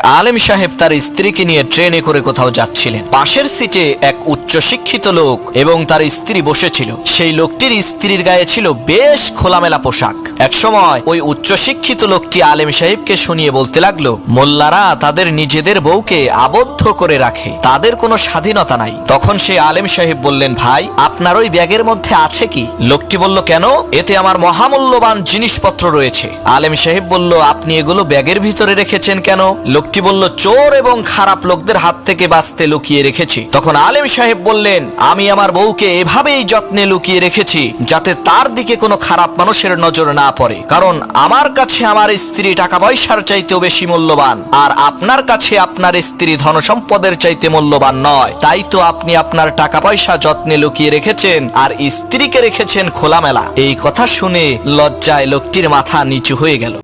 আলেম সাহেব তার স্ত্রীকে নিয়ে ট্রেনে করে কোথাও যাচ্ছিলেন। পাশের সিটে এক উচ্চশিক্ষিত লোক এবং তার স্ত্রী বসেছিল। সেই লোকটির স্ত্রীর গায়ে ছিল বেশ খোলামেলা পোশাক। একসময় ওই উচ্চশিক্ষিত লোকটি আলেম সাহেবকে শুনিয়ে বলতে লাগলো, মোল্লারা তাদের নিজেদের বউকে আবদ্ধ করে রাখে, তাদের কোনো স্বাধীনতা নাই। তখন সেই আলেম সাহেব বললেন, ভাই আপনার ওই ব্যাগের মধ্যে আছে কি? লোকটি বলল, কেন? এতে আমার মহামূল্যবান জিনিসপত্র রয়েছে। আলেম সাহেব বলল, আপনি এগুলো ব্যাগের ভিতরে রেখেছেন কেন? লোকটি বলল, চোর এবং খারাপ লোকদের হাত থেকে বাঁচতে লুকিয়ে রেখেছি। তখন আলেম সাহেব বললেন, আমি আমার বউকে এভাবেই যত্নে লুকিয়ে রেখেছি যাতে তার দিকে কোনো খারাপ মানুষের নজর না পড়ে, কারণ আমার কাছে আমার স্ত্রী টাকা পয়সার চাইতেও বেশি মূল্যবান, আর আপনার কাছে আপনার স্ত্রী ধন সম্পদের চাইতে মূল্যবান নয়। তাই তো আপনি আপনার টাকা পয়সা যত্নে লুকিয়ে রেখেছেন আর স্ত্রীকে রেখেছেন খোলামেলা। এই কথা শুনে লজ্জায় লোকটির মাথা নিচু হয়ে গেল।